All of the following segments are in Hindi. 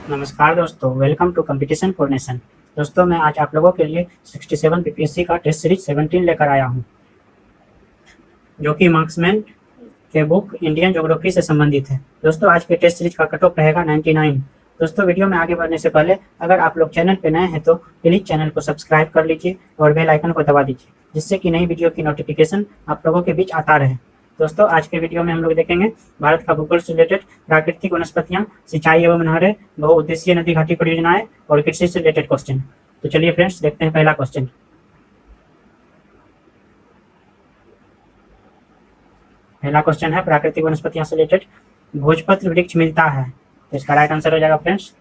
नमस्कार दोस्तों, welcome to competition for nation. दोस्तों, मैं आज आप लोगों के लिए 67 बीपीएससी का टेस्ट सीरीज 17 लेकर आया हूं, जो कि मार्क्समैन के बुक इंडियन ज्योग्राफी से संबंधित है। दोस्तों, आज के टेस्ट सीरीज का कट ऑफ रहेगा 99। दोस्तों, वीडियो में आगे बढ़ने से पहले अगर आप लोग चैनल पर नए हैं तो प्लीज़ चैनल को सब्सक्राइब कर लीजिए और बेल आइकन को दबा दीजिए, जिससे कि नई वीडियो की नोटिफिकेशन आप लोगों के बीच आता रहे। दोस्तों, आज के वीडियो में हम लोग देखेंगे भारत का भूगोल से रिलेटेड प्राकृतिक वनस्पतियां, सिंचाई एवं नहरें, बहुउद्देशीय नदी घाटी परियोजनाएं और कृषि से रिलेटेड क्वेश्चन। तो चलिए फ्रेंड्स, देखते हैं पहला क्वेश्चन। पहला क्वेश्चन है प्राकृतिक वनस्पतियां से रिलेटेड, भोजपत्र वृक्ष मिलता है, तो इसका राइट आंसर हो जाएगा फ्रेंड्स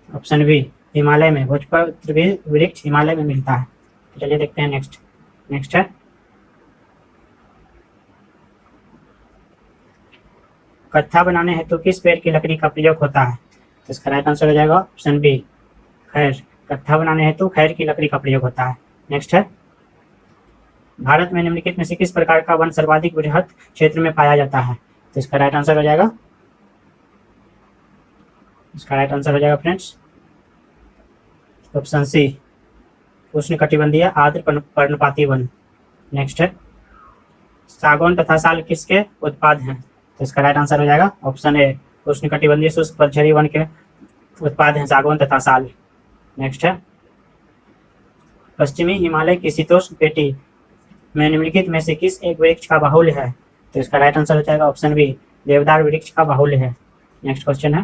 ऑप्शन बी, हिमालय में। भोजपत्र वृक्ष हिमालय में मिलता है। तो चलिए देखते हैं नेक्स्ट है कत्था बनाने हेतु किस पेड़ की लकड़ी का प्रयोग होता है, तो इसका राइट आंसर हो जाएगा ऑप्शन बी, खैर। कत्था बनाने हेतु खैर की लकड़ी का प्रयोग होता है। नेक्स्ट है भारत में निम्नलिखित में से किस प्रकार का वन सर्वाधिक बृहत क्षेत्र में पाया जाता है, तो इसका राइट आंसर हो जाएगा फ्रेंड्स ऑप्शन सी, उष्णकटिबंधीय आर्द्र पर्णपाती वन। नेक्स्ट है सागौन तथा साल किसके उत्पाद हैं, तो इसका राइट आंसर हो जाएगा ऑप्शन ए, उष्णकटिबंधीय शुष्क पतझड़ी वन के उत्पाद हैं सागौन तथा साल। नेक्स्ट है पश्चिमी हिमालय की शीतोष्ण पेटी में निम्नलिखित में से किस एक वृक्ष का बाहुल्य है, तो इसका राइट आंसर हो जाएगा ऑप्शन बी, देवदार वृक्ष का बाहुल्य है। नेक्स्ट क्वेश्चन है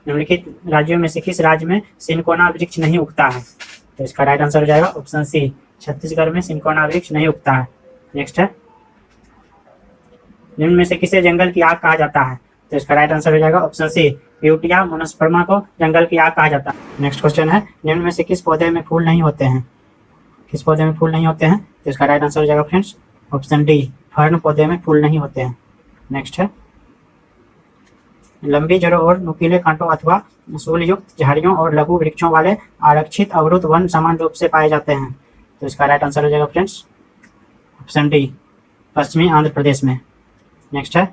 निम्नलिखित राज्यों में से किस राज्य में सिनकोना वृक्ष नहीं उगता है, तो इसका राइट आंसर हो जाएगा ऑप्शन सी, छत्तीसगढ़ में सिनकोना वृक्ष नहीं उगता है। नेक्स्ट है निम्न में से किसे जंगल की आग कहा जाता है, तो इसका राइट आंसर हो जाएगा ऑप्शन सी, प्यूटिया मोनोस्पर्मा को जंगल की आग कहा जाता है। नेक्स्ट क्वेश्चन है निम्न में से किस पौधे में फूल नहीं होते हैं, तो इसका राइट आंसर हो जाएगा फ्रेंड्स ऑप्शन डी, फर्न पौधे में फूल नहीं होते हैं। नेक्स्ट है लंबी जड़ों और नुकीले कांटों अथवा सूलयुक्त झाड़ियों और लघु वृक्षों वाले आरक्षित अवरुद्ध वन समान रूप से पाए जाते हैं, तो इसका राइट आंसर हो जाएगा फ्रेंड्स ऑप्शन डी, पश्चिमी आंध्र प्रदेश में। नेक्स्ट है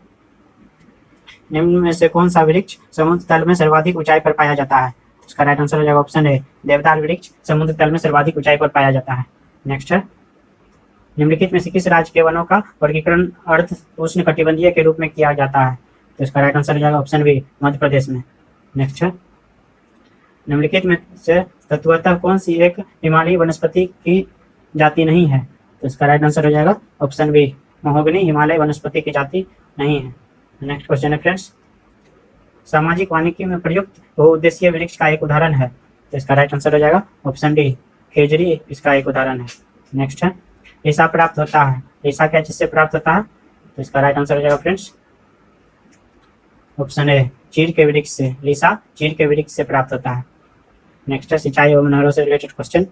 निम्न में से कौन सा वृक्ष समुद्र तल में सर्वाधिक ऊंचाई पर पाया जाता है, तो इसका राइट आंसर हो जाएगा ऑप्शन ए, देवदार वृक्ष समुद्र तल में सर्वाधिक ऊंचाई पर पाया जाता है। नेक्स्ट है निम्नलिखित में से किस राज्य के वनों का वर्गीकरण अर्ध उष्णकटिबंधीय के रूप में किया जाता है, तो इसका राइट आंसर हो जाएगा ऑप्शन बी, मध्य प्रदेश में। नेक्स्ट है निम्नलिखित में से तत्वतः कौन सी एक हिमालयी वनस्पति की जाति नहीं है, तो इसका राइट आंसर हो जाएगा ऑप्शन बी, महोगनी हिमालय वनस्पति की जाति नहीं है। नेक्स्ट क्वेश्चन है फ्रेंड्स सामाजिक वानिकी में प्रयुक्त बहुउद्देशीय वृक्ष का एक उदाहरण है, तो इसका राइट आंसर हो जाएगा ऑप्शन डी, खेजड़ी इसका एक उदाहरण है। नेक्स्ट है रेशा प्राप्त होता है, रेशा क्या चीज से प्राप्त होता है, तो इसका राइट आंसर हो जाएगा फ्रेंड्स ऑप्शन ए, चीड़ के वृक्ष से। रेशा चीड़ के वृक्ष से प्राप्त होता है। नेक्स्ट है सिंचाई एवं नहरों से रिलेटेड क्वेश्चन,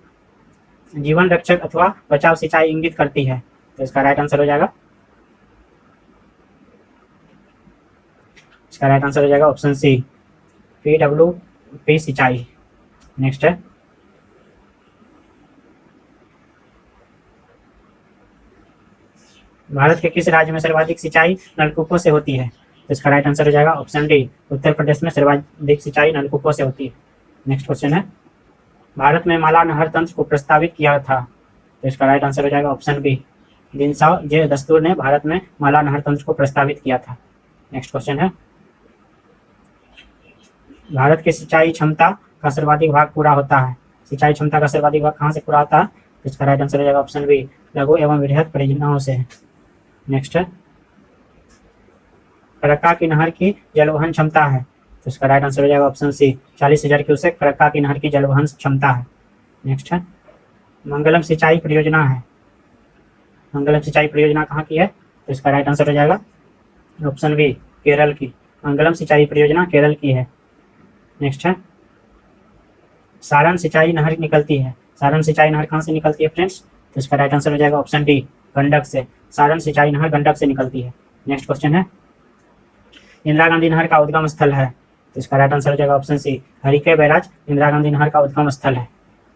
जीवन रक्षक अथवा बचाव सिंचाई इंगित करती है, तो इसका राइट आंसर हो जाएगा ऑप्शन सी, PWP सिंचाई। नेक्स्ट है भारत के किस राज्य में सर्वाधिक सिंचाई नलकूपों से होती है, तो इसका राइट आंसर हो जाएगा ऑप्शन डी, उत्तर प्रदेश में सर्वाधिक सिंचाई नलकूपों से होती है। नेक्स्ट क्वेश्चन है भारत में माला नहर तंत्र को प्रस्तावित किया था, तो इसका राइट आंसर हो जाएगा ऑप्शन बी, दिनसाव जे दस्तूर ने भारत में माला नहर तंत्र को प्रस्तावित किया था। नेक्स्ट क्वेश्चन है भारत की सिंचाई क्षमता का सर्वाधिक भाग पूरा होता है, सिंचाई क्षमता का सर्वाधिक भाग कहाँ से पूरा होता है, तो इसका राइट आंसर हो जाएगा ऑप्शन बी, लघु एवं वृहद परियोजनाओं से। नेक्स्ट है फरक्का की नहर की जलवहन क्षमता है, तो इसका राइट आंसर हो जाएगा ऑप्शन सी, 40,000 क्यूसेक फरक्का की नहर की जलवहन क्षमता है। नेक्स्ट है मंगलम सिंचाई परियोजना है, मंगलम सिंचाई परियोजना कहाँ की है, तो इसका राइट आंसर हो जाएगा ऑप्शन बी, केरल की। मंगलम सिंचाई परियोजना केरल की है। नेक्स्ट है सारण सिंचाई नहर निकलती है, सारण सिंचाई नहर कहाँ से निकलती है फ्रेंड्स, तो इसका राइट आंसर हो जाएगा ऑप्शन डी, गंडक से। सारण सिंचाई नहर गंडक से निकलती है। नेक्स्ट क्वेश्चन है इंदिरा गांधी नहर का उद्गम स्थल है, तो इसका राइट आंसर हो जाएगा option C, Harike barrage Indira Gandhi नहर का उद्गम स्थल है।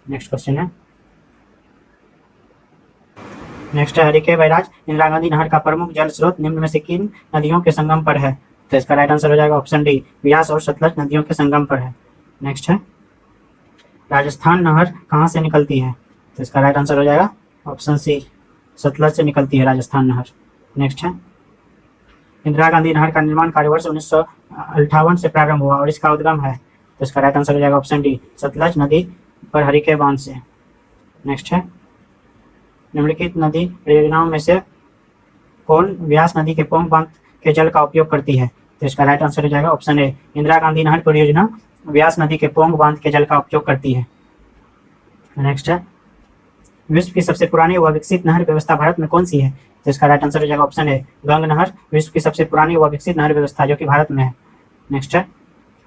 नेक्स्ट क्वेश्चन है हरिके बैराज इंदिरा गांधी नहर का प्रमुख जल स्रोत निम्न में से किन नदियों के संगम पर है, तो इसका राइट आंसर हो जाएगा ऑप्शन डी, व्यास और सतलज नदियों के संगम पर है। नेक्स्ट है, राजस्थान नहर कहाँ से निकलती है? तो इसका राइट आंसर हो जाएगा ऑप्शन सी, सतलज से निकलती है राजस्थान नहर। नेक्स्ट है, इंदिरा गांधी नहर का निर्माण कार्य वर्ष 1958 से प्रारंभ हुआ और इसका उद्गम है। तो इसका राइट आंसर हो जाएगा ऑप्शन डी, सतलज नदी पर हरिके बांध से। नेक्स्ट है, निम्नलिखित नदी परियोजनाओं में से कौन व्यास नदी के पोंग बांध के जल का उपयोग करती है? तो इसका राइट आंसर हो जाएगा ऑप्शन ए, इंदिरा गांधी नहर परियोजना व्यास नदी के पोंग बांध के जल का उपयोग करती है। नेक्स्ट है, विश्व की सबसे पुरानी व विकसित नहर व्यवस्था भारत में कौन सी है? तो इसका राइट आंसर हो जाएगा ऑप्शन ए, गंग नहर विश्व की सबसे पुरानी व विकसित नहर व्यवस्था जो कि भारत में है। नेक्स्ट है,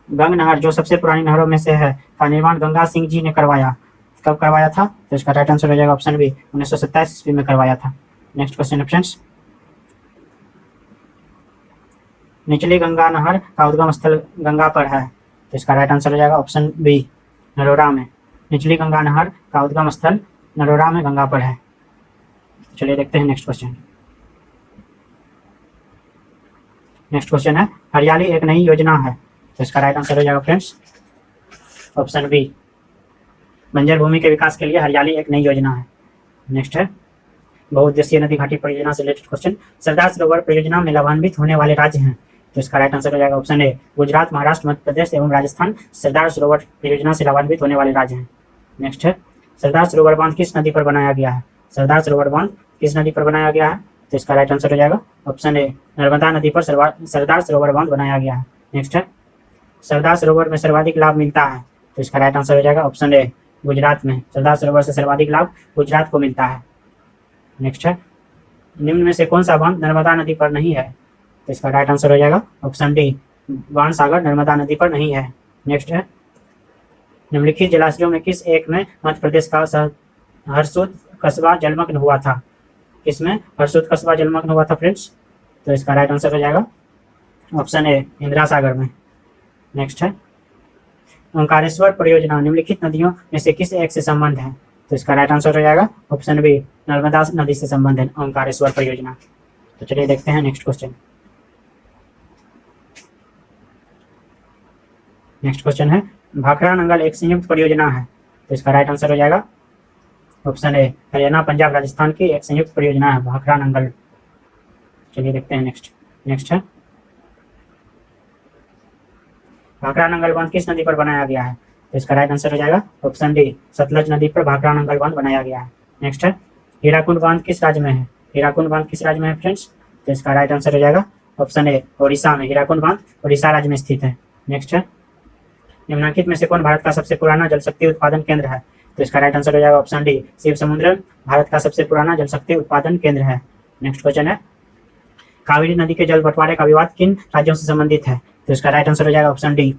गंग नहर जो सबसे पुरानी नहरों में से है का निर्माण गंगा सिंह जी ने करवाया, कब करवाया था? तो इसका राइट आंसर हो जाएगा ऑप्शन बी, 1927 ईस्वी में करवाया था। नेक्स्ट क्वेश्चन है फ्रेंड्स, निचली गंगा नहर का उद्गम स्थल गंगा पर है। तो इसका राइट आंसर हो जाएगा ऑप्शन बी, नरोरा में। निचली गंगा नहर का उद्गम स्थल नरोरा में गंगा पर है। चलिए देखते हैं नेक्स्ट क्वेश्चन। नेक्स्ट क्वेश्चन है, हरियाली एक नई योजना है। तो इसका राइट आंसर हो जाएगा फ्रेंड्स ऑप्शन बी, बंजर भूमि के विकास के लिए हरियाली एक नई योजना है। नेक्स्ट है, बहुउद्देशीय नदी घाटी परियोजना से रिलेटेड क्वेश्चन, सरदार सरोवर परियोजना में लाभान्वित होने वाले राज्य हैं। तो इसका राइट आंसर हो जाएगा ऑप्शन ए, गुजरात, महाराष्ट्र, मध्य प्रदेश एवं राजस्थान सरदार सरोवर परियोजना से लाभान्वित होने वाले राज्य हैं। नेक्स्ट है, सरदार सरोवर बांध किस नदी पर बनाया गया है? सरदार सरोवर बांध किस नदी पर बनाया गया है? तो इसका राइट आंसर हो जाएगा ऑप्शन ए, नर्मदा नदी पर सरदार सरोवर बांध बनाया गया है। नेक्स्ट है, सरदार सरोवर में सर्वाधिक लाभ मिलता है। तो इसका राइट आंसर हो जाएगा ऑप्शन ए, गुजरात में। सरदार सरोवर से सर्वाधिक लाभ गुजरात को मिलता है। नेक्स्ट है, निम्न में से कौन सा बांध नर्मदा नदी पर नहीं है? तो इसका राइट आंसर हो जाएगा ऑप्शन डी, बाणसागर नर्मदा नदी पर नहीं है। नेक्स्ट है, निम्नलिखित जलाशयों में किस एक में मध्य प्रदेश का हरसूद कस्बा जलमग्न हुआ था? किसमें हरसूद कस्बा जलमग्न हुआ था फ्रेंड्स? तो इसका राइट आंसर हो जाएगा ऑप्शन ए, इंदिरा सागर में। नेक्स्ट है, ओंकारेश्वर परियोजना निम्नलिखित नदियों में से किस एक से संबंध है? तो इसका राइट आंसर हो जाएगा ऑप्शन बी, नर्मदा नदी से संबंध है ओंकारेश्वर परियोजना। तो चलिए देखते हैं नेक्स्ट क्वेश्चन। नेक्स्ट क्वेश्चन है, भाखड़ा नंगल एक संयुक्त परियोजना है। तो इसका राइट आंसर हो जाएगा ऑप्शन ए, हरियाणा, पंजाब, राजस्थान की एक संयुक्त परियोजना है भाखड़ा नंगल। चलिए देखते हैं नेक्स्ट है, भाखड़ा नंगल बांध किस नदी पर बनाया गया है? तो इसका राइट आंसर हो जाएगा ऑप्शन डी, सतलज नदी पर भाखड़ा नंगल बांध बनाया गया है। नेक्स्ट है, हीराकुंड बांध किस राज्य में है? हीराकुंड बांध किस राज्य में है फ्रेंड्स? तो इसका राइट आंसर हो जाएगा ऑप्शन ए, ओडिशा में। हीराकुंड बांध ओडिशा राज्य में स्थित है। नेक्स्ट है, निम्नलिखित में से कौन भारत का सबसे पुराना जल शक्ति उत्पादन केंद्र है? तो इसका राइट आंसर हो जाएगा ऑप्शन डी, शिव समुद्र भारत का सबसे पुराना जल शक्ति उत्पादन केंद्र है। नेक्स्ट क्वेश्चन है, कावेरी नदी के जल बंटवारे का विवाद किन राज्यों से संबंधित है? तो इसका राइट आंसर हो जाएगा ऑप्शन डी,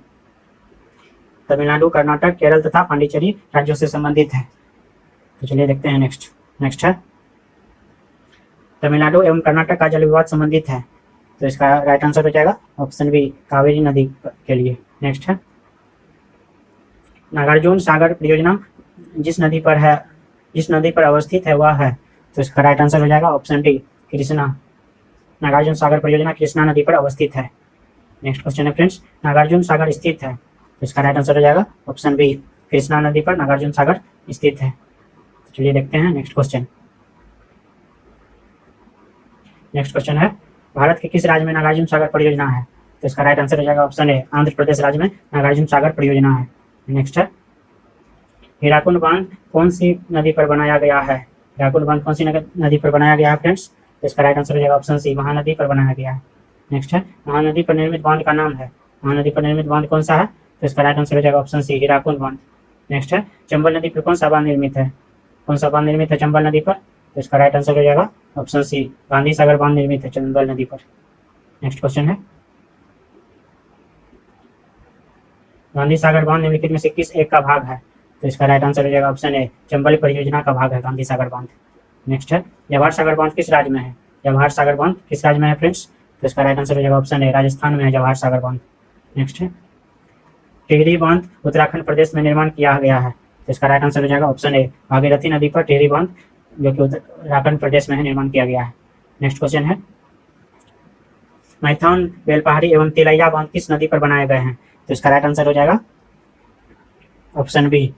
तमिलनाडु, कर्नाटक, केरल तथा पांडिचेरी राज्यों से संबंधित है। तो चलिए देखते हैं नेक्स्ट है, तमिलनाडु एवं कर्नाटक का जल विवाद संबंधित है। तो इसका राइट आंसर हो जाएगा ऑप्शन बी, कावेरी नदी के लिए। नेक्स्ट है, नागार्जुन सागर परियोजना जिस नदी पर अवस्थित है वह है। तो इसका राइट आंसर हो जाएगा ऑप्शन डी, कृष्णा। नागार्जुन सागर परियोजना कृष्णा नदी पर अवस्थित है। नेक्स्ट क्वेश्चन है फ्रेंड्स, नागार्जुन सागर स्थित है। तो इसका राइट आंसर हो जाएगा ऑप्शन बी, कृष्णा नदी पर नागार्जुन सागर स्थित है। तो चलिए देखते हैं नेक्स्ट क्वेश्चन। नेक्स्ट क्वेश्चन है, भारत के किस राज्य में नागार्जुन सागर परियोजना है? तो इसका राइट आंसर हो जाएगा ऑप्शन ए, आंध्र प्रदेश राज्य में नागार्जुन सागर परियोजना है। नेक्स्ट है, हीराकुंड बांध कौन सी नदी पर बनाया गया है? हीराकुंड बांध कौन सी नदी पर बनाया गया है फ्रेंड्स? तो इसका राइट आंसर हो जाएगा ऑप्शन सी, महानदी पर बनाया गया है। नेक्स्ट है, महानदी पर निर्मित बांध का नाम है। महानदी पर निर्मित बांध कौन सा है? तो इसका राइट आंसर हो जाएगा ऑप्शन सी, हीराकुंड बांध। नेक्स्ट है, चंबल नदी पर कौन सा बांध निर्मित है? कौन सा बांध निर्मित है चंबल नदी पर? तो इसका राइट आंसर हो जाएगा ऑप्शन सी, गांधी सागर बांध निर्मित है चंबल नदी पर। नेक्स्ट क्वेश्चन है, गांधी सागर बांध निम्नलिखित में से किस एक का भाग है? तो इसका राइट आंसर हो जाएगा ऑप्शन ए, चंबल परियोजना का भाग है गांधी सागर बांध। नेक्स्ट है, जवाहर सागर बांध किस राज्य में है? जवाहर सागर बांध किस राज्य में है फ्रेंड्स? तो इसका राइट आंसर हो जाएगा ऑप्शन ए, राजस्थान में है जवाहर सागर बांध। नेक्स्ट है, टिहरी बांध उत्तराखंड प्रदेश में निर्माण किया गया है। तो इसका राइट आंसर हो जाएगा ऑप्शन ए, भागीरथी नदी पर टिहरी बांध जो कि उत्तराखंड प्रदेश में है निर्माण किया गया है। नेक्स्ट क्वेश्चन है, मैथॉन, बेलपहाड़ी एवं तिलैया बांध किस नदी पर बनाए गए हैं? तो इसका राइट आंसर हो जाएगा ऑप्शन बी,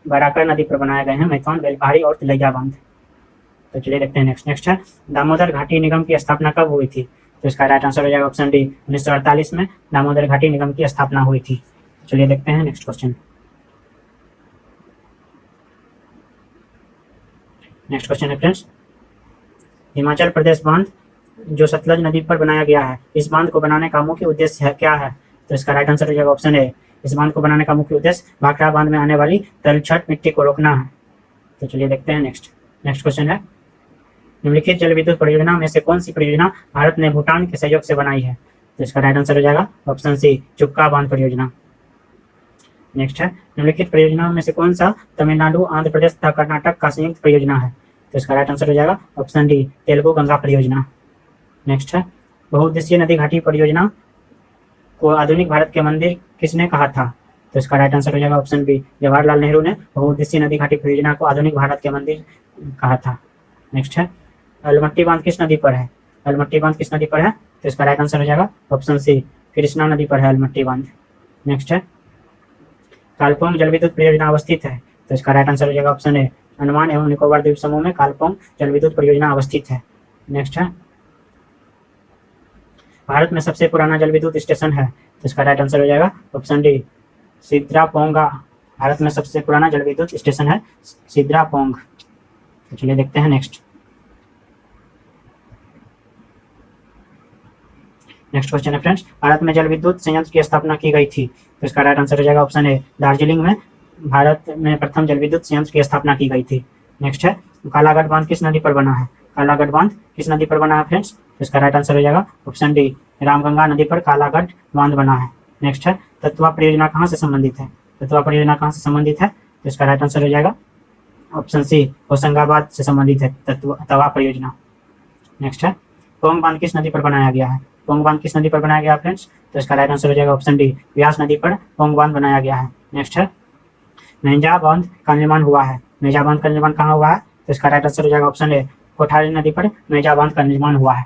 बराकर नदी पर बनाए गए हैं मैथॉन, बेलपहाड़ी और तिलैया बांध। तो चलिए देखते हैं नेक्स्ट है, दामोदर घाटी निगम की स्थापना कब हुई थी? तो इसका राइट आंसर हो जाएगा ऑप्शन डी, 1948 में दामोदर घाटी निगम की स्थापना हुई थी। चलिए देखते हैं नेक्स्ट क्वेश्चन। नेक्स्ट क्वेश्चन है फ्रेंड्स, हिमाचल प्रदेश बांध जो सतलज नदी पर बनाया गया है, इस बांध को बनाने का मुख्य उद्देश्य है क्या है? तो इसका राइट आंसर हो जाएगा ऑप्शन ए, इस बांध को बनाने का मुख्य उद्देश्य भाखड़ा बांध में आने वाली तलछट मिट्टी को रोकना है। तो चलिए देखते हैं नेक्स्ट क्वेश्चन है, निम्नलिखित जल विद्युत परियोजना में से कौन सी परियोजना भारत ने भूटान के सहयोग से बनाई है? तो इसका राइट आंसर हो जाएगा ऑप्शन सी, चुक्का बांध परियोजना। नेक्स्ट है, निम्नलिखित परियोजनाओं में से कौन सा तमिलनाडु, आंध्र प्रदेश तथा कर्नाटक का संयुक्त परियोजना है? तो इसका राइट आंसर हो जाएगा ऑप्शन डी, तेलुगु गंगा परियोजना। नेक्स्ट है, बहुउद्देशीय नदी घाटी परियोजना को आधुनिक भारत के मंदिर किसने कहा था? तो इसका राइट आंसर हो जाएगा ऑप्शन बी, जवाहरलाल नेहरू ने बहुउद्देशीय नदी घाटी परियोजना को आधुनिक भारत के मंदिर कहा था। नेक्स्ट है, अलमट्टी बांध किस नदी पर है? अलमट्टी बांध किस नदी पर है? तो इसका राइट आंसर हो जाएगा ऑप्शन सी, कृष्णा नदी पर है अलमट्टी बांध। नेक्स्ट है, कालपोंग जल विद्युत परियोजना अवस्थित है? तो इसका राइट आंसर हो जाएगा ऑप्शन ए, अंडमान एवं निकोबार द्वीप समूह में कालपोंग जल विद्युत परियोजना अवस्थित है। नेक्स्ट है, भारत में सबसे पुराना जल विद्युत स्टेशन है? तो इसका राइट आंसर हो जाएगा ऑप्शन डी, सिद्रापोंगा। भारत में सबसे पुराना जल विद्युत स्टेशन है सिद्रापोंग। तो चलिए देखते हैं नेक्स्ट क्वेश्चन है फ्रेंड्स, भारत में जल विद्युत संयंत्र की स्थापना की गई थी? तो इसका राइट आंसर हो जाएगा ऑप्शन ए, दार्जिलिंग में भारत में प्रथम जल विद्युत संयंत्र की स्थापना की गई थी। नेक्स्ट है, कालागढ़ बांध किस नदी पर बना है? कालागढ़ बांध किस नदी पर बना है फ्रेंड्स? तो इसका राइट आंसर हो जाएगा ऑप्शन डी, रामगंगा नदी पर कालागढ़ बांध बना है। नेक्स्ट है, तत्वा परियोजना कहाँ से संबंधित है? तत्वा परियोजना कहाँ से संबंधित है? तो इसका राइट आंसर हो जाएगा ऑप्शन सी, होशंगाबाद से संबंधित है तवा परियोजना। नेक्स्ट है, पोंग बांध किस नदी पर बनाया गया है? पोंग बांध किस नदी पर बनाया गया फ्रेंड्स? तो इसका राइट आंसर हो जाएगा ऑप्शन डी, व्यास नदी पर पोंग बांध बनाया गया है। नेक्स्ट है, मेंजा बांध का निर्माण हुआ है? मेंजा बांध का निर्माण कहाँ हुआ है? तो इसका राइट आंसर हो जाएगा ऑप्शन ए, कोठारी नदी पर मेंजा बांध का निर्माण हुआ है।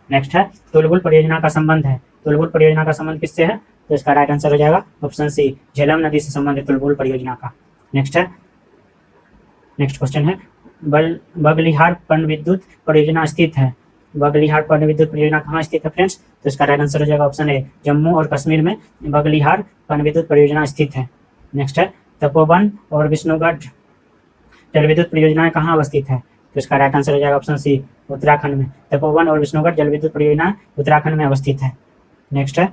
नेक्स्ट है, तुलबुल परियोजना का संबंध है? तुलबुल परियोजना का संबंध किससे है? तो इसका राइट आंसर हो जाएगा ऑप्शन सी, झेलम नदी से संबंधित तुलबुल परियोजना का। नेक्स्ट है, नेक्स्ट क्वेश्चन है, बगलिहार पनविद्युत परियोजना स्थित है? बगलिहार पनविद्युत परियोजना कहाँ स्थित है फ्रेंड्स? तो इसका राइट आंसर हो जाएगा ऑप्शन ए, जम्मू और कश्मीर में बगलिहार पनविद्युत परियोजना स्थित है। नेक्स्ट है, तपोवन और विष्णुगढ़ जल विद्युत परियोजनाएं कहाँ अवस्थित है? तो इसका राइट आंसर हो जाएगा ऑप्शन सी, उत्तराखंड में। तपोवन और विष्णुगढ़ जल विद्युत परियोजना उत्तराखंड में अवस्थित है। नेक्स्ट है,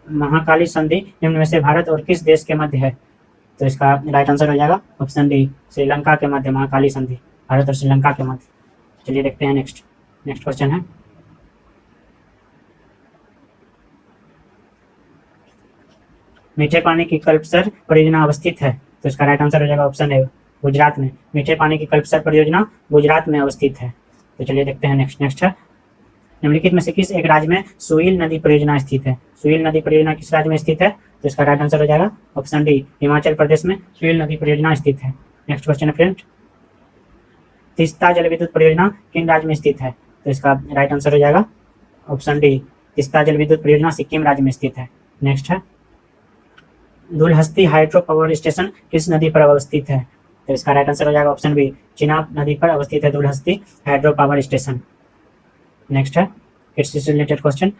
महाकाली संधि निम्न में से भारत और किस देश के मध्य है? तो इसका राइट आंसर हो जाएगा ऑप्शन डी, श्रीलंका के मध्य महाकाली संधि, भारत और श्रीलंका के मध्य। चलिए देखते हैं नेक्स्ट क्वेश्चन है, मीठे पानी की कल्पसर परियोजना अवस्थित है? तो इसका राइट आंसर हो जाएगा ऑप्शन ए, गुजरात में। मीठे पानी की कल्पसर परियोजना गुजरात में अवस्थित है। तो चलिए देखते हैं नेक्स्ट है, निम्नलिखित में से किस एक राज्य में सुईल नदी परियोजना स्थित है? सुईल नदी परियोजना किस राज्य में स्थित है? तो इसका राइट आंसर हो जाएगा ऑप्शन डी, हिमाचल प्रदेश में सुईल नदी परियोजना स्थित है। नेक्स्ट क्वेश्चन है फ्रेंड, तीस्ता जल विद्युत परियोजना किन राज्य में स्थित है? तो इसका राइट आंसर हो जाएगा ऑप्शन डी, तीस्ता जल विद्युत परियोजना सिक्किम राज्य में स्थित है। नेक्स्ट है, दुलहस्ती हाइड्रो पावर स्टेशन किस नदी पर अवस्थित है? तो इसका राइट आंसर हो जाएगा ऑप्शन बी, चिनाब नदी पर अवस्थित है Dulhasti hydro power station. Next है, कृषि से रिलेटेड क्वेश्चन,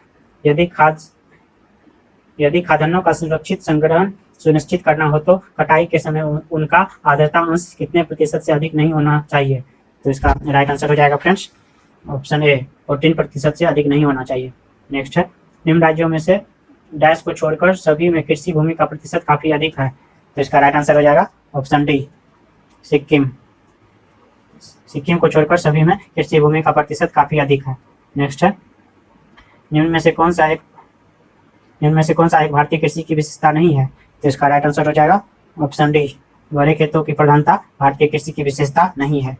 यदि खाद्यान्नों का सुरक्षित संग्रहण सुनिश्चित करना हो तो कटाई के समय उनका आर्द्रता अंश कितने प्रतिशत से अधिक नहीं होना चाहिए? तो इसका राइट आंसर हो जाएगा फ्रेंड्स ऑप्शन ए, 14% से अधिक नहीं होना चाहिए। नेक्स्ट है, निम्न राज्यों में से डैश को छोड़कर सभी में कृषि भूमि का प्रतिशत काफी अधिक है? तो इसका राइट आंसर हो जाएगा ऑप्शन डी, सिक्किम। सिक्किम को छोड़कर सभी में कृषि भूमि का प्रतिशत काफी अधिक है। नेक्स्ट है, निम्न में से कौन सा एक भारतीय कृषि की विशेषता नहीं है? तो इसका राइट आंसर हो जाएगा ऑप्शन डी, बड़े खेतों की प्रधानता भारतीय कृषि की विशेषता नहीं है।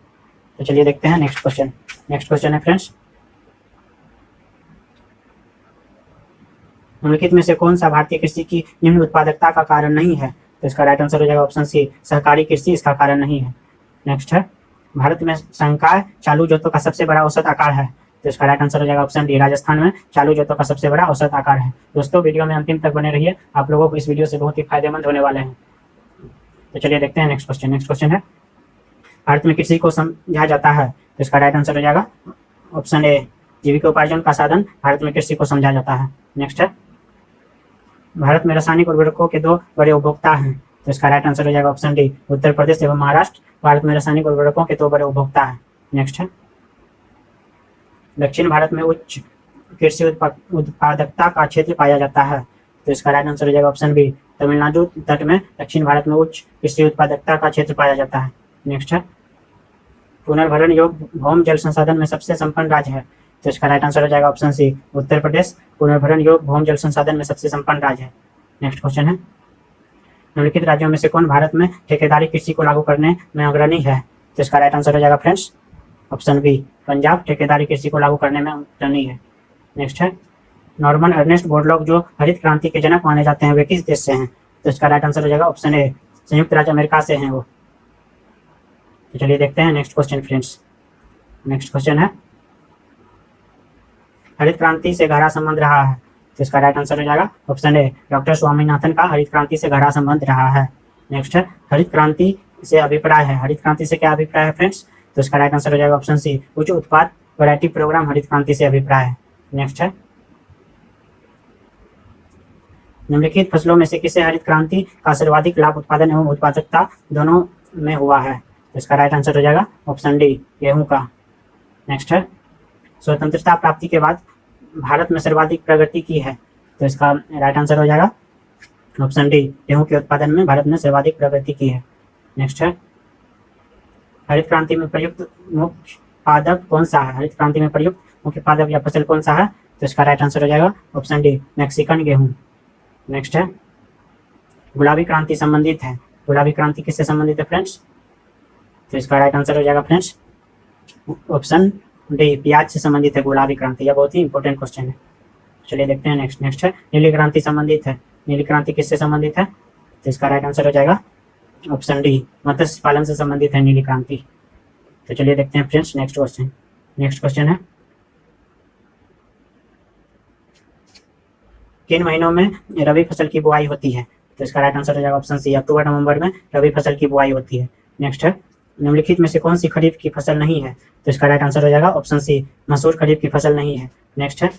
तो चलिए देखते हैं नेक्स्ट क्वेश्चन है फ्रेंड्स, निम्नलिखित में से कौन सा भारतीय कृषि की निम्न उत्पादकता का कारण नहीं है? तो इसका राइट आंसर हो जाएगा ऑप्शन सी, सहकारी कृषि इसका कारण नहीं है। नेक्स्ट है, भारत में संकाय चालू जोतों का सबसे बड़ा औसत आकार है? तो इसका राइट आंसर हो जाएगा ऑप्शन डी, राजस्थान में चालू जोतों का सबसे बड़ा औसत आकार है। दोस्तों वीडियो में अंतिम तक बने रहिए, आप लोगों को इस वीडियो से बहुत ही फायदेमंद होने वाले हैं। तो चलिए देखते हैं नेक्स्ट क्वेश्चन। नेक्स्ट क्वेश्चन है, भारत में कृषि को समझा जाता है, तो इसका राइट आंसर हो जाएगा ऑप्शन ए, जीविकोपार्जन का साधन भारत में कृषि को समझा जाता है। नेक्स्ट है, भारत में रासायनिक उर्वरकों के 2 बड़े उपभोक्ता हैं, तो इसका राइट आंसर हो जाएगा ऑप्शन डी, उत्तर प्रदेश एवं महाराष्ट्र भारत में रासायनिक उर्वरकों के 2 बड़े उपभोक्ता हैं। नेक्स्ट है, दक्षिण भारत में उच्च कृषि उत्पादकता का क्षेत्र पाया जाता है, तो इसका राइट आंसर हो जाएगा ऑप्शन बी, तमिलनाडु तट में दक्षिण भारत में उच्च कृषि उत्पादकता का क्षेत्र पाया जाता है। नेक्स्ट है, पुनर्भरण योग्य भौम जल संसाधन में सबसे संपन्न राज्य है, तो इसका राइट आंसर हो जाएगा ऑप्शन सी, उत्तर प्रदेश पुनर्भरण योग्य भौम जल संसाधन में सबसे संपन्न राज्य है। नेक्स्ट क्वेश्चन है, निम्नलिखित राज्यों में से कौन भारत में ठेकेदारी कृषि को लागू करने में अग्रणी है, तो इसका राइट आंसर हो जाएगा फ्रेंड्स ऑप्शन बी, पंजाब ठेकेदारी कृषि को लागू करने में अग्रणी है। नेक्स्ट है, नॉर्मन अर्नेस्ट बोरलॉग जो हरित क्रांति के जनक माने जाते हैं वे किस देश से हैं, तो इसका राइट आंसर हो जाएगा ऑप्शन ए, संयुक्त राज्य अमेरिका से हैं वो। तो चलिए देखते हैं next question friends. Next question है, हरित क्रांति से गहरा संबंध रहा है, तो इसका राइट आंसर हो जाएगा ऑप्शन ए, डॉक्टर स्वामीनाथन का हरित क्रांति से गहरा संबंध रहा है। नेक्स्ट है, हरित क्रांति से अभिप्राय है, हरित क्रांति से क्या अभिप्राय है फ्रेंड्स, तो इसका राइट आंसर हो जाएगा ऑप्शन सी, उच्च उत्पाद वैरायटी प्रोग्राम हरित क्रांति से अभिप्राय है। नेक्स्ट है, निम्नलिखित फसलों में से किसे हरित क्रांति का सर्वाधिक लाभ उत्पादन एवं उत्पादकता दोनों में हुआ है, तो इसका राइट आंसर हो जाएगा ऑप्शन डी, गेहूं का। नेक्स्ट है, स्वतंत्रता प्राप्ति के बाद भारत में सर्वाधिक प्रगति की है, तो इसका राइट आंसर हो जाएगा ऑप्शन डी, गेहूं के उत्पादन में भारत ने सर्वाधिक प्रगति की है। नेक्स्ट है, हरित क्रांति में प्रयुक्त मुख्य पादप कौन सा है, हरित क्रांति में प्रयुक्त मुख्य पादप या फसल कौन सा है, तो इसका राइट आंसर हो जाएगा ऑप्शन डी, मैक्सिकन गेहूं। नेक्स्ट है, गुलाबी क्रांति संबंधित है, गुलाबी क्रांति किससे संबंधित है फ्रेंड्स, तो इसका राइट आंसर हो जाएगा फ्रेंड्स ऑप्शन डी, प्याज से संबंधित है गुलाबी क्रांति। यह बहुत ही इंपॉर्टेंट क्वेश्चन है। चलिए देखते हैं नेक्स्ट। नेक्स्ट है, नीली क्रांति संबंधित है, नीली क्रांति किससे संबंधित है, तो इसका राइट आंसर हो जाएगा ऑप्शन डी, मत्स्य पालन से संबंधित है नीली क्रांति। तो चलिए देखते हैं friends next question. Next question है, किन महीनों में रबी फसल की बुआई होती है, तो इसका राइट आंसर हो जाएगा ऑप्शन सी, अक्टूबर नवंबर में रबी फसल की बुआई होती है। नेक्स्ट है, निम्नलिखित में से कौन सी खरीफ की फसल नहीं है, तो इसका राइट आंसर हो जाएगा ऑप्शन सी, मसूर खरीफ की फसल नहीं है। नेक्स्ट है,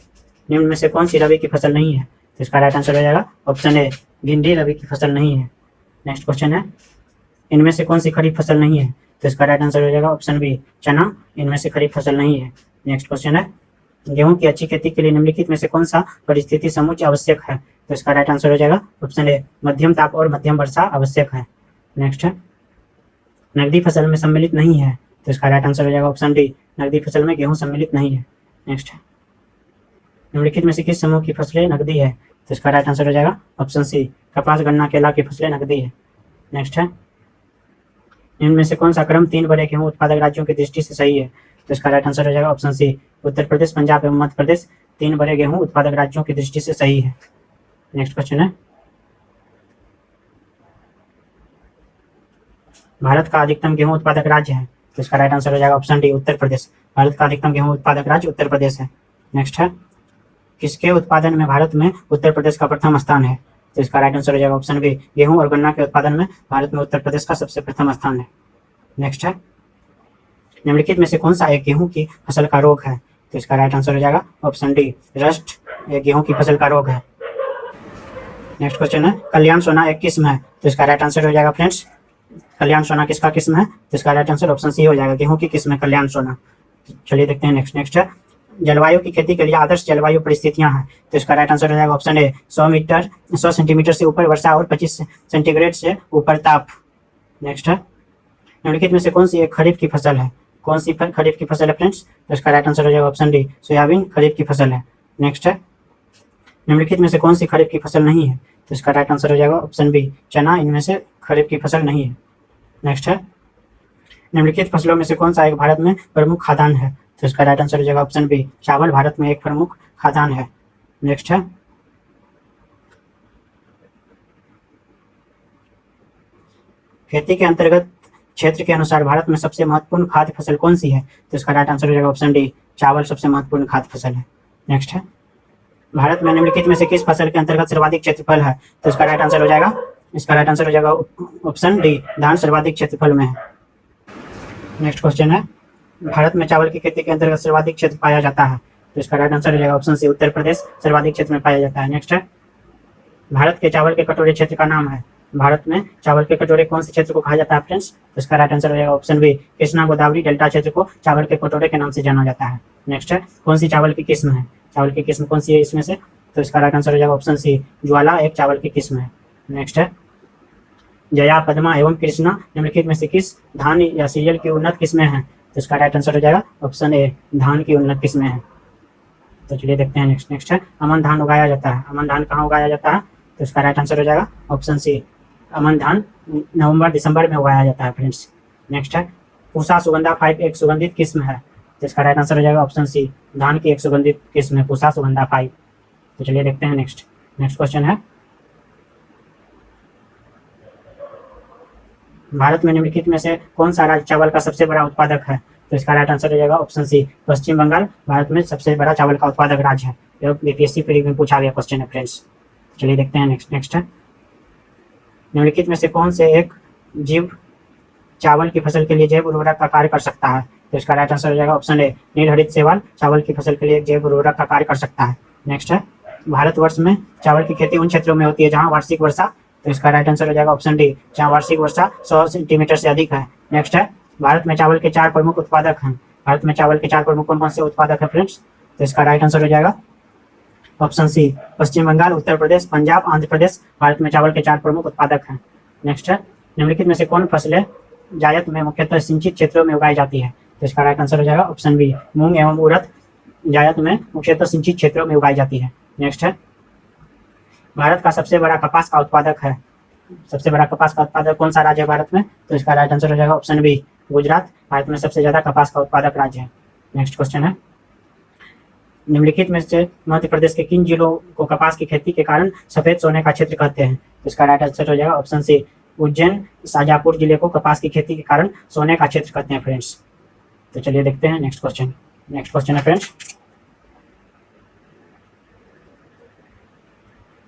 निम्न में से कौन सी रबी की फसल नहीं है, तो इसका राइट आंसर हो जाएगा ऑप्शन ए, भिंडी रबी की फसल नहीं है। नेक्स्ट क्वेश्चन है, इनमें से कौन सी खरीफ फसल नहीं है, तो इसका राइट आंसर हो जाएगा ऑप्शन बी, चना इनमें से खरीफ फसल नहीं है। नेक्स्ट क्वेश्चन है, गेहूं की अच्छी खेती के लिए निम्नलिखित में से कौन सा परिस्थिति समुच्चय आवश्यक है, तो इसका राइट आंसर हो जाएगा ऑप्शन ए, मध्यम ताप और मध्यम वर्षा आवश्यक है। नेक्स्ट है, नकदी फसल में सम्मिलित नहीं है, तो इसका राइट आंसर हो जाएगा ऑप्शन डी, नकदी फसल में गेहूं सम्मिलित नहीं है। नेक्स्ट है, निम्नलिखित में से किस समूह की फसलें नकदी है, तो इसका राइट आंसर हो जाएगा ऑप्शन सी, कपास गन्ना केला की फसलें नकदी है। नेक्स्ट है, निम्न में से कौन सा क्रम 3 बड़े गेहूं उत्पादक राज्यों की दृष्टि से सही है, तो इसका राइट आंसर हो जाएगा ऑप्शन सी, उत्तर प्रदेश पंजाब एवं मध्य प्रदेश 3 बड़े गेहूं उत्पादक राज्यों की दृष्टि से सही है। नेक्स्ट क्वेश्चन है, भारत का अधिकतम गेहूं उत्पादक राज्य है, तो इसका राइट आंसर हो जाएगा ऑप्शन डी, उत्तर प्रदेश। भारत का अधिकतम गेहूं उत्पादक राज्य उत्तर प्रदेश है। नेक्स्ट है, किसके उत्पादन में भारत में उत्तर प्रदेश का प्रथम स्थान है, तो इसका राइट आंसर हो जाएगा ऑप्शन बी, गेहूं और गन्ना के उत्पादन में भारत में उत्तर प्रदेश का सबसे प्रथम स्थान है। नेक्स्ट है, निम्नलिखित में से कौन सा एक गेहूं की फसल का रोग है, तो इसका राइट आंसर हो जाएगा ऑप्शन डी, रस्ट एक गेहूं की फसल का रोग है। नेक्स्ट क्वेश्चन है, कल्याण सोना एक किस्म है, तो इसका राइट आंसर हो जाएगा फ्रेंड्स, कल्याण सोना किसका किस्म है, तो इसका राइट आंसर ऑप्शन सी हो जाएगा, गेहूं की किस्म है कल्याण सोना। चलिए देखते हैं नेक्स्ट। नेक्स्ट है, जलवायु की खेती के लिए आदर्श जलवायु परिस्थितियां हैं, तो इसका राइट आंसर हो जाएगा ऑप्शन ए, 100 सेंटीमीटर से ऊपर वर्षा और 25 सेंटीग्रेड से ऊपर ताप। नेक्स्ट है, निम्नलिखित में से कौन सी एक खरीफ की फसल है, कौन सी खरीफ की फसल है फ्रेंड्स, तो इसका राइट आंसर हो जाएगा ऑप्शन डी, सोयाबीन खरीफ की फसल है। नेक्स्ट है, निम्नलिखित में से कौन सी खरीफ की फसल नहीं है, तो इसका राइट आंसर हो जाएगा ऑप्शन बी, चना इनमें से खरीफ की फसल नहीं है। नेक्स्ट है, निम्नलिखित फसलों में से कौन सा एक भारत में प्रमुख खाद्यान्न है, तो इसका राइट आंसर हो जाएगा ऑप्शन बी, चावल भारत में एक प्रमुख खाद्यान्न है। नेक्स्ट है, खेती के अंतर्गत क्षेत्र के अनुसार भारत में सबसे महत्वपूर्ण खाद्य फसल कौन सी है, तो इसका राइट आंसर हो जाएगा ऑप्शन डी, चावल सबसे महत्वपूर्ण खाद्य फसल है। नेक्स्ट है, भारत में निम्नलिखित में से किस फसल के अंतर्गत सर्वाधिक क्षेत्रफल है? तो इसका राइट आंसर हो जाएगा ऑप्शन डी, धान सर्वाधिक क्षेत्रफल में है। नेक्स्ट क्वेश्चन है, भारत में चावल की खेती के अंतर्गत सर्वाधिक क्षेत्र पाया जाता है? तो इसका राइट आंसर हो जाएगा ऑप्शन सी, उत्तर प्रदेश सर्वाधिक क्षेत्र में पाया जाता है। नेक्स्ट है, भारत के चावल के कटोरे क्षेत्र का नाम है? भारत में चावल के कटोरे कौन से क्षेत्र को कहा जाता है फ्रेंड्स? तो इसका राइट आंसर हो जाएगा option B, Krishna Godavari delta क्षेत्र को चावल के कटोरे के नाम से जाना जाता है। नेक्स्ट है, कौन सी चावल की किस्म है? चावल की किस्म कौन सी है इसमें से? तो इसका राइट आंसर हो जाएगा ऑप्शन सी, ज्वाला एक चावल की किस्म है। नेक्स्ट है, जया, पद्मा एवं कृष्णा निम्नलिखित में से किस धान या सीरियल की उन्नत किस्में हैं? तो इसका राइट आंसर हो जाएगा ऑप्शन ए, धान की उन्नत किस्में हैं। तो चलिए देखते हैं नेक्स्ट है, अमन धान उगाया जाता है? अमन धान कहाँ उगाया जाता है? तो इसका राइट आंसर हो जाएगा ऑप्शन सी, अमन धान नवंबर दिसंबर में उगाया जाता है फ्रेंड्स। नेक्स्ट है, पूसा सुगंधा 5 एक सुगंधित किस्म है? तो इसका राइट आंसर हो जाएगा ऑप्शन सी, धान की एक सुगंधित किस्म है पूसा सुगंधा 5। तो चलिए देखते हैं नेक्स्ट क्वेश्चन है, भारत में निम्नलिखित में से कौन सा राज्य चावल का सबसे बड़ा उत्पादक है? तो इसका राइट आंसर हो जाएगा ऑप्शन सी, पश्चिम बंगाल भारत में सबसे बड़ा चावल का उत्पादक राज्य है। यह बीपीएससी प्री में पूछा गया क्वेश्चन है फ्रेंड्स। चलिए देखते हैं नेक्स्ट है, निम्नलिखित में से कौन से एक जीव चावल की फसल के लिए जैव उर्वरक का कार्य कर सकता है? तो इसका राइट आंसर हो जाएगा ऑप्शन ए, नीलहरित शैवाल चावल की फसल के लिए एक जैव उर्वरक का कार्य कर सकता है। नेक्स्ट है, भारतवर्ष में चावल की खेती उन क्षेत्रों में होती है जहां वार्षिक वर्षा, तो इसका राइट आंसर हो जाएगा ऑप्शन डी, जहां वार्षिक वर्षा 100 सेंटीमीटर से अधिक है। नेक्स्ट है, भारत में चावल के 4 प्रमुख उत्पादक हैं? भारत में चावल के 4 प्रमुख कौन कौन से उत्पादक है फ्रेंड्स? तो इसका राइट आंसर हो जाएगा ऑप्शन सी, पश्चिम बंगाल, उत्तर प्रदेश, पंजाब, आंध्र प्रदेश भारत में चावल के 4 प्रमुख उत्पादक हैं। नेक्स्ट है, निम्नलिखित में से कौन फसलें जायद में मुख्यतः सिंचित क्षेत्रों में उगाई जाती है? तो इसका राइट आंसर हो जाएगा ऑप्शन बी, मूंग एवं उड़द जायद में मुख्यतः सिंचित क्षेत्रों में उगाई जाती है। नेक्स्ट है, भारत का सबसे बड़ा कपास का उत्पादक है? सबसे बड़ा कपास का उत्पादक कौन सा राज्य है भारत में? तो इसका राइट आंसर हो जाएगा ऑप्शन बी, गुजरात भारत में सबसे ज्यादा कपास का उत्पादक राज्य है। नेक्स्ट क्वेश्चन है, निम्नलिखित में से मध्य प्रदेश के किन जिलों को कपास की खेती के कारण सफेद सोने का क्षेत्र कहते हैं? तो इसका राइट आंसर हो जाएगा ऑप्शन सी, उज्जैन शाजापुर जिले को कपास की खेती के कारण सोने का क्षेत्र कहते हैं फ्रेंड्स। तो चलिए देखते हैं नेक्स्ट क्वेश्चन है फ्रेंड्स,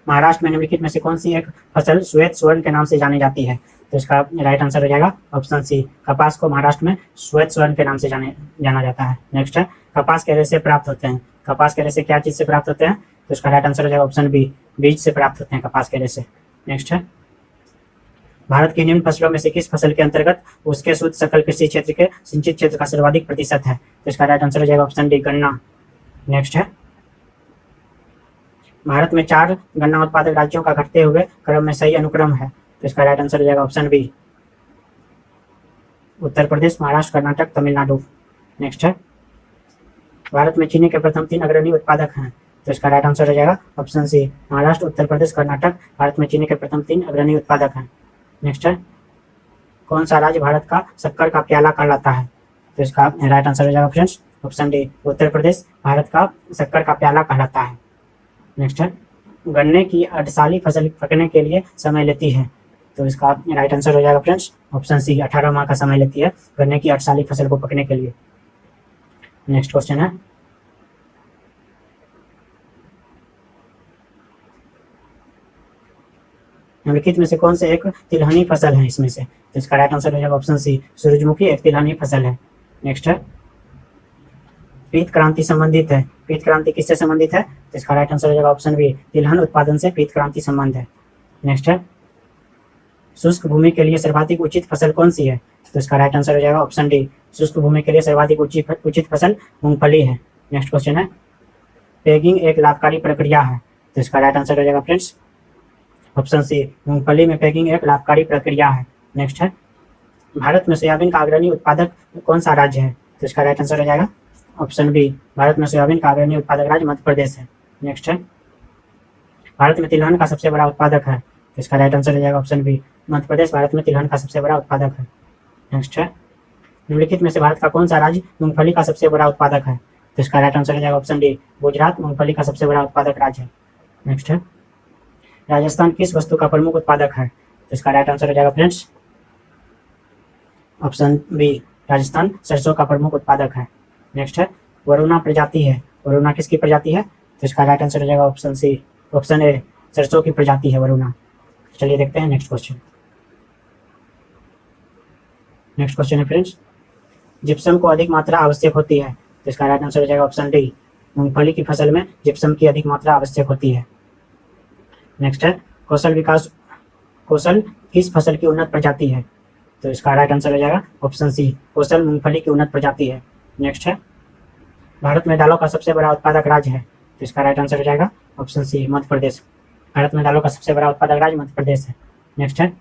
महाराष्ट्र में निम्नलिखित में से कौन सी एक फसल श्वेत स्वर्ण के नाम से जानी जाती है? तो इसका राइट आंसर हो जाएगा ऑप्शन सी, कपास को महाराष्ट्र में श्वेत स्वर्ण के नाम से जाना जाता है। नेक्स्ट है, कपास के रेशे प्राप्त होते हैं? कपास के रेशे क्या चीज से प्राप्त होते हैं? तो इसका राइट आंसर हो जाएगा ऑप्शन बी, बीज से प्राप्त होते हैं कपास के रेशे। नेक्स्ट है, भारत की निम्न फसलों में से किस फसल के अंतर्गत उसके शुद्ध सकल कृषि क्षेत्र के सिंचित क्षेत्र का सर्वाधिक प्रतिशत है? तो इसका राइट आंसर हो जाएगा ऑप्शन डी, गन्ना। नेक्स्ट है, भारत में 4 गन्ना उत्पादक राज्यों का घटते हुए क्रम में सही अनुक्रम है? तो इसका राइट आंसर हो जाएगा option B, Uttar Pradesh, Maharashtra, Karnataka, Tamil Nadu. Next है, भारत में चीनी के प्रथम 3 अग्रणी उत्पादक हैं? तो इसका राइट आंसर हो जाएगा ऑप्शन सी, महाराष्ट्र, उत्तर प्रदेश, कर्नाटक भारत में चीनी के प्रथम 3 अग्रणी उत्पादक हैं। नेक्स्ट है, कौन सा राज्य भारत का शक्कर का प्याला कहलाता है? तो इसका राइट आंसर हो जाएगा friends option D, Uttar Pradesh Bharat का शक्कर का प्याला कहलाता है। नेक्स्ट है, गन्ने की अर्धसाली फसल पकने के लिए समय लेती है? तो इसका राइट आंसर हो जाएगा फ्रेंड्स ऑप्शन सी, 18 माह का समय लेती है गन्ने की अर्धसाली फसल को पकने के लिए। नेक्स्ट क्वेश्चन है, निम्नलिखित में से कौन से एक तिलहनी फसल है इसमें से? तो इसका राइट आंसर हो जाएगा ऑप्शन सी, सूरजमुखी एक तिलहनी फसल है। नेक्स्ट है, पीत क्रांति संबंधित है? पीत क्रांति किससे संबंधित है? तो इसका राइट आंसर हो जाएगा ऑप्शन बी, तिलहन उत्पादन से पीत क्रांति संबंध है। नेक्स्ट है, शुष्क भूमि के लिए सर्वाधिक उचित फसल कौन सी है? तो इसका राइट आंसर हो जाएगा ऑप्शन डी, शुष्क भूमि के लिए सर्वाधिक उचित फसल मूंगफली है। नेक्स्ट क्वेश्चन है, पैगिंग एक लाभकारी प्रक्रिया है? तो इसका राइट आंसर हो जाएगा फ्रेंड्स ऑप्शन सी, मूंगफली में पैगिंग एक लाभकारी प्रक्रिया है। नेक्स्ट है, भारत में सोयाबीन का अग्रणी उत्पादक कौन सा राज्य है? तो इसका राइट आंसर हो जाएगा ऑप्शन बी, भारत में सोयाबीन का अग्रणी उत्पादक राज्य मध्य प्रदेश है। नेक्स्ट है, भारत में तिलहन का सबसे बड़ा उत्पादक है? तो इसका राइट आंसर हो जाएगा ऑप्शन बी, मध्य प्रदेश भारत में तिलहन का सबसे बड़ा उत्पादक है। नेक्स्ट है, निम्नलिखित में से भारत का कौन सा राज्य मूंगफली का सबसे बड़ा उत्पादक है? तो इसका राइट आंसर हो जाएगा ऑप्शन डी, गुजरात मूंगफली का सबसे बड़ा उत्पादक राज्य है। नेक्स्ट है, राजस्थान किस वस्तु का प्रमुख उत्पादक है? तो इसका राइट आंसर हो जाएगा फ्रेंड्स ऑप्शन बी, राजस्थान सरसों का प्रमुख उत्पादक है। नेक्स्ट है, वरुणा प्रजाति है। वरुणा किसकी प्रजाति है? तो इसका राइट आंसर हो जाएगा ऑप्शन सी, ऑप्शन ए, सरसों की प्रजाति है वरुणा। चलिए देखते हैं नेक्स्ट क्वेश्चन। नेक्स्ट क्वेश्चन है फ्रेंड्स, जिप्सम को अधिक मात्रा आवश्यक होती है। तो इसका राइट आंसर हो जाएगा ऑप्शन डी, मूंगफली की फसल में जिप्सम की अधिक मात्रा आवश्यक होती है। नेक्स्ट है, कौशल किस फसल की उन्नत प्रजाति है? तो इसका राइट आंसर हो जाएगा ऑप्शन सी, कौशल मूंगफली की उन्नत प्रजाति है। नेक्स्ट है, भारत में दालों का सबसे बड़ा उत्पादक राज्य है। तो इसका राइट आंसर हो जाएगा ऑप्शन सी, मध्य प्रदेश। भारत में दालों का सबसे बड़ा उत्पादक राज्य मध्य प्रदेश है। नेक्स्ट है,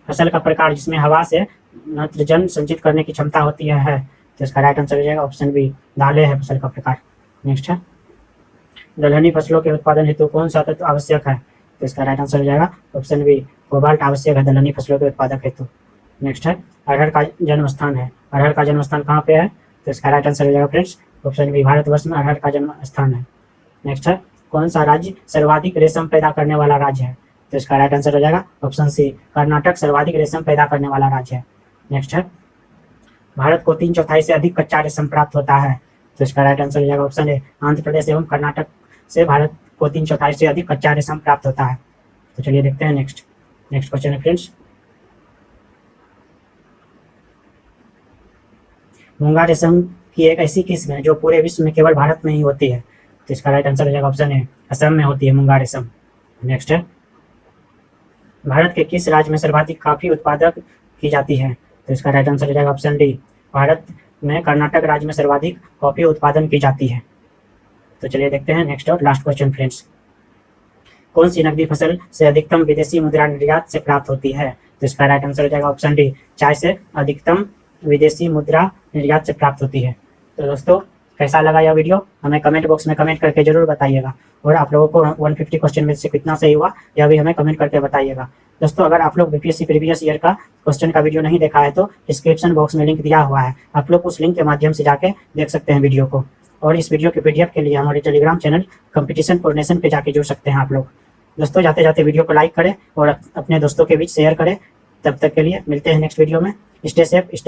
फसल का प्रकार जिसमें हवा से नाइट्रोजन संचित करने की क्षमता होती है। तो इसका राइट आंसर हो जाएगा ऑप्शन बी, दालें है फसल का प्रकार। नेक्स्ट है, दलहनी फसलों के उत्पादन हेतु कौन सा तत्व आवश्यक है? तो इसका राइट आंसर हो जाएगा ऑप्शन बी, कोबाल्ट आवश्यक है दलहनी फसलों के उत्पादक हेतु। नेक्स्ट है, अरहर का जन्म स्थान है। अरहर का जन्म स्थान कहाँ पे है? तो इसका राइट आंसर हो जाएगा फ्रेंड्स ऑप्शन बी, भारतवर्ष में अरहर का जन्म स्थान है। नेक्स्ट है, कौन सा राज्य सर्वाधिक रेशम पैदा करने वाला राज्य है? तो इसका राइट आंसर हो जाएगा ऑप्शन सी, कर्नाटक सर्वाधिक रेशम पैदा करने वाला राज्य है। नेक्स्ट है, भारत को 3/4 से अधिक कच्चा रेशम प्राप्त होता है। तो इसका राइट आंसर हो जाएगा ऑप्शन ए, आंध्र प्रदेश एवं कर्नाटक से भारत को 3/4 से अधिक कच्चा रेशम प्राप्त होता है। तो चलिए देखते हैं नेक्स्ट क्वेश्चन है फ्रेंड्स, मूंगा रेशम की एक ऐसी किस्म है जो पूरे विश्व में केवल भारत में ही होती है। तो इसका राइट आंसर हो जाएगा ऑप्शन ए, असम में होती है मूंगा रेशम। नेक्स्ट है, भारत के किस राज्य में सर्वाधिक कॉफी उत्पादक की जाती है? तो इसका राइट आंसर हो जाएगा ऑप्शन डी, भारत में कर्नाटक राज्य में सर्वाधिक कॉफी उत्पादन की जाती है। तो चलिए देखते हैं नेक्स्ट और लास्ट क्वेश्चन फ्रेंड्स, कौन सी नकदी फसल से अधिकतम विदेशी मुद्रा निर्यात से प्राप्त होती है? तो इसका राइट आंसर हो जाएगा ऑप्शन डी, चाय से अधिकतम विदेशी मुद्रा निर्यात से प्राप्त होती है। तो दोस्तों कैसा लगा यह वीडियो हमें कमेंट बॉक्स में कमेंट करके जरूर बताइएगा, और आप लोगों को 150 क्वेश्चन में से कितना सही हुआ यह भी हमें कमेंट करके बताइएगा। दोस्तों अगर आप लोग बीपीएससी प्रीवियस ईयर का क्वेश्चन का वीडियो नहीं देखा है तो डिस्क्रिप्शन बॉक्स में लिंक दिया हुआ है, आप लोग उस लिंक के माध्यम से जाके देख सकते हैं वीडियो को। और इस वीडियो के पीडीएफ के लिए हमारे टेलीग्राम चैनल कंपटीशन कोऑर्डिनेशन पे जाके जुड़ सकते हैं आप लोग। दोस्तों जाते जाते वीडियो को लाइक करें और अपने दोस्तों के बीच शेयर करें। तब तक के लिए मिलते हैं नेक्स्ट वीडियो में। Stay safe, stay